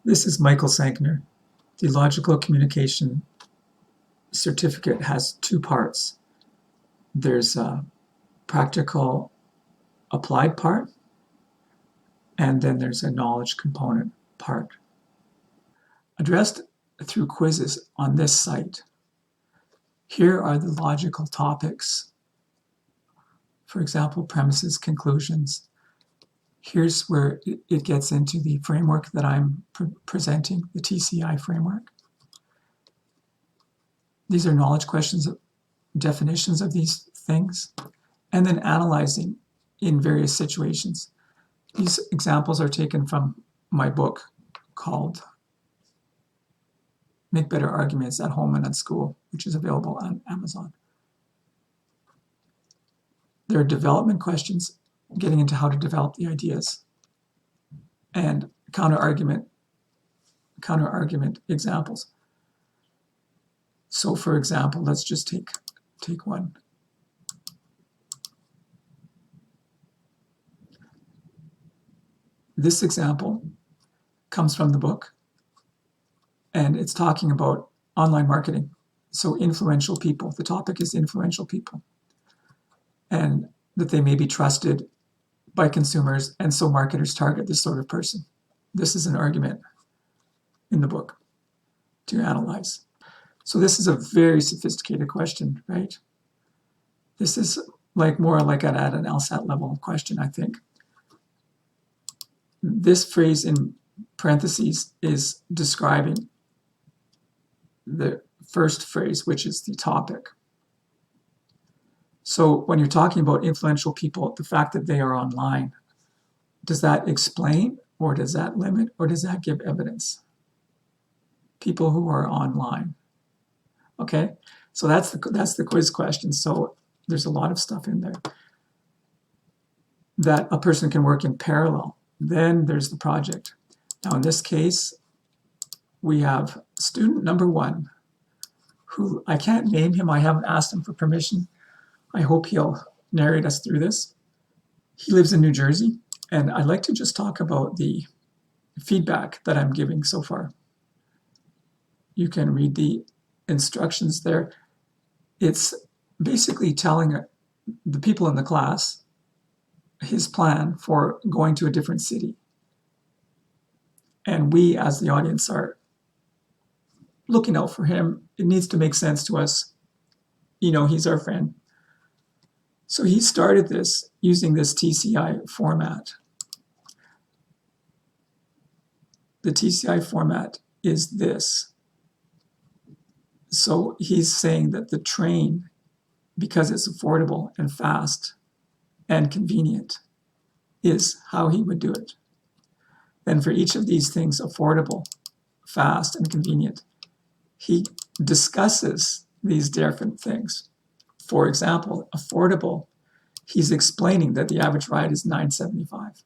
This is Michael Sankner. The Logical Communication Certificate has two parts. There's a practical applied part, and then there's a knowledge component part. Addressed through quizzes on this site. Here are the logical topics. For example, premises, conclusions. Here's where it gets into the framework that I'm presenting, the TCI framework. These are knowledge questions, definitions of these things, and then analyzing in various situations. These examples are taken from my book called Make Better Arguments at Home and at School, which is available on Amazon. There are development questions, getting into how to develop the ideas, and counter-argument examples. So for example, let's just take one. This example comes from the book, and it's talking about online marketing. So influential people. The topic is influential people, and that they may be trusted by consumers, and so marketers target this sort of person. This is an argument in the book to analyze. So this is a very sophisticated question, right? This is more like at an LSAT level question, I think. This phrase in parentheses is describing the first phrase, which is the topic. So when you're talking about influential people, the fact that they are online, does that explain, or does that limit, or does that give evidence? People who are online. Okay, so that's the quiz question. So there's a lot of stuff in there that a person can work in parallel. Then there's the project. Now in this case, we have student number 1, who I can't name him. I haven't asked him for permission. I hope he'll narrate us through this. He lives in New Jersey, and I'd like to just talk about the feedback that I'm giving so far. You can read the instructions there. It's basically telling the people in the class his plan for going to a different city. And we, as the audience, are looking out for him. It needs to make sense to us. You know, he's our friend. So he started this using this TCI format. The TCI format is this. So he's saying that the train, because it's affordable and fast and convenient, is how he would do it. Then for each of these things, affordable, fast, and convenient, he discusses these different things. For example, affordable, he's explaining that the average ride is $9.75.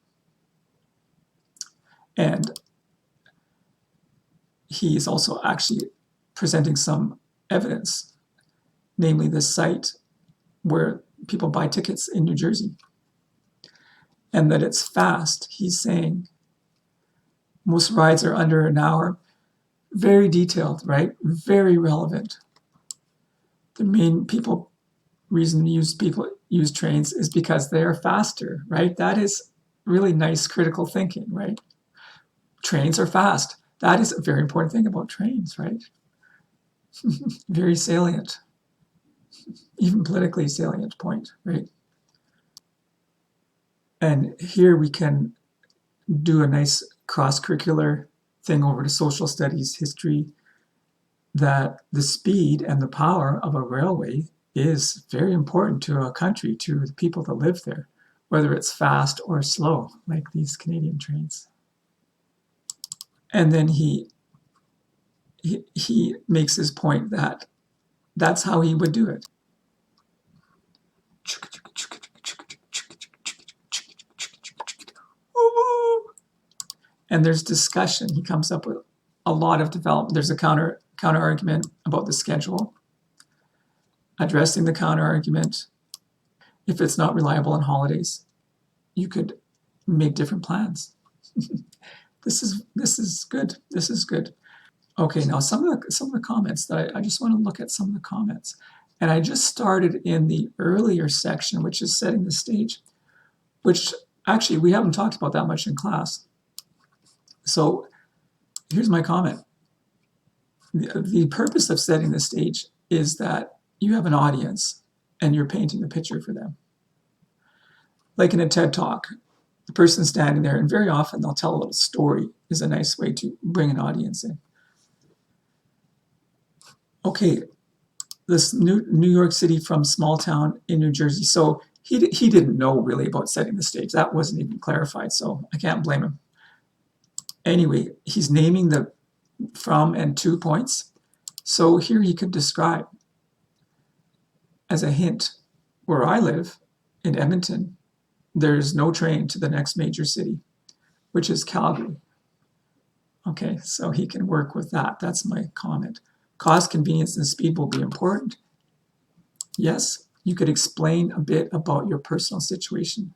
And he is also actually presenting some evidence, namely this site where people buy tickets in New Jersey. And that it's fast. He's saying most rides are under an hour. Very detailed, right? Very relevant. The main reason people use trains is because they are faster, right? That is really nice critical thinking, right? Trains are fast. That is a very important thing about trains, right? Very salient, even politically salient point, right? And here we can do a nice cross-curricular thing over to social studies, history, that the speed and the power of a railway is very important to a country, to the people that live there, whether it's fast or slow, like these Canadian trains. And then he makes his point that that's how he would do it. And there's discussion. He comes up with a lot of development. There's a counter argument about the schedule, addressing the counter argument. If it's not reliable on holidays, you could make different plans. This is good. This is good. Okay, now some of the comments that I just want to look at some of the comments. And I just started in the earlier section, which is setting the stage, which actually we haven't talked about that much in class. So here's my comment. The purpose of setting the stage is that you have an audience and you're painting the picture for them. Like in a TED Talk, the person standing there, and very often they'll tell a little story, is a nice way to bring an audience in. Okay, this New York City from small town in New Jersey. So he didn't know really about setting the stage. That wasn't even clarified, so I can't blame him. Anyway, he's naming the from and to points. So here he could describe, as a hint, where I live in Edmonton, there's no train to the next major city, which is Calgary. Okay, so he can work with that. That's my comment. Cost, convenience, and speed will be important. Yes, you could explain a bit about your personal situation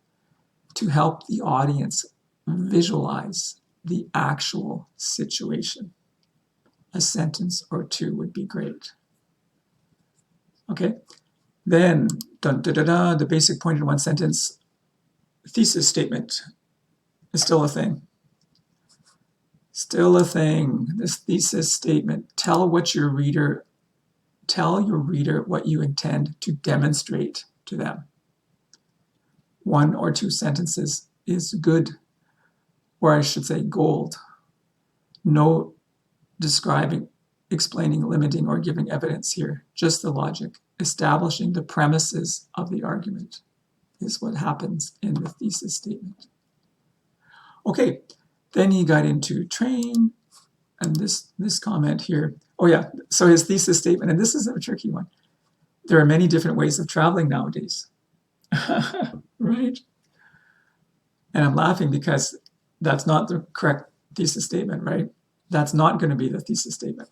to help the audience visualize the actual situation. A sentence or two would be great. Okay, then the basic point in one sentence thesis statement is still a thing. Still a thing. This thesis statement. Tell your reader what you intend to demonstrate to them. 1 or 2 sentences is good, or I should say gold. No describing, explaining, limiting, or giving evidence here. Just the logic. Establishing the premises of the argument is what happens in the thesis statement. Okay, then he got into train, and this comment here. Oh yeah, so his thesis statement, and this is a tricky one. There are many different ways of traveling nowadays. Right? And I'm laughing because that's not the correct thesis statement, right? That's not going to be the thesis statement.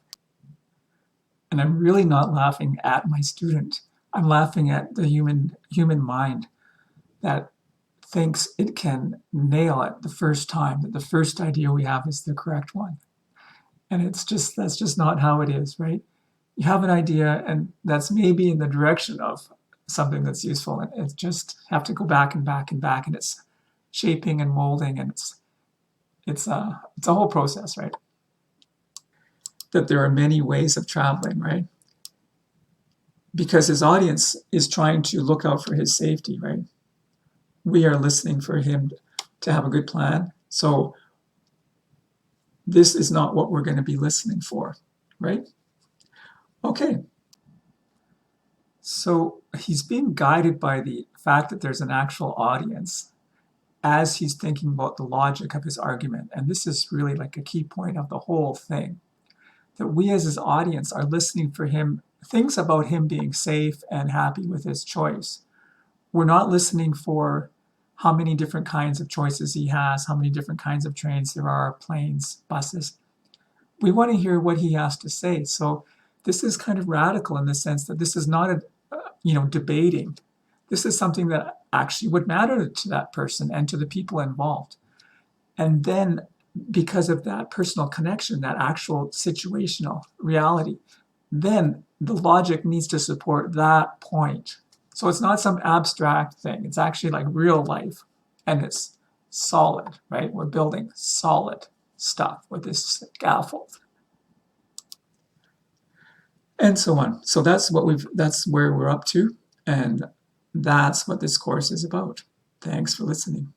And I'm really not laughing at my student. I'm laughing at the human mind that thinks it can nail it the first time, that the first idea we have is the correct one. And that's just not how it is, right? You have an idea, and that's maybe in the direction of something that's useful, and it just have to go back and back and back, and it's shaping and molding, and it's a whole process, right? That there are many ways of traveling, right? Because his audience is trying to look out for his safety, right? We are listening for him to have a good plan. So this is not what we're going to be listening for, right? Okay. So he's being guided by the fact that there's an actual audience as he's thinking about the logic of his argument. And this is really like a key point of the whole thing, that we as his audience are listening for him, things about him being safe and happy with his choice. We're not listening for how many different kinds of choices he has, how many different kinds of trains there are, planes, buses. We want to hear what he has to say. So this is kind of radical in the sense that this is not debating. This is something that actually would matter to that person and to the people involved. And then because of that personal connection, that actual situational reality, then the logic needs to support that point. So it's not some abstract thing. It's actually like real life, and it's solid, right? We're building solid stuff with this scaffold. And so on. So that's where we're up to, and that's what this course is about. Thanks for listening.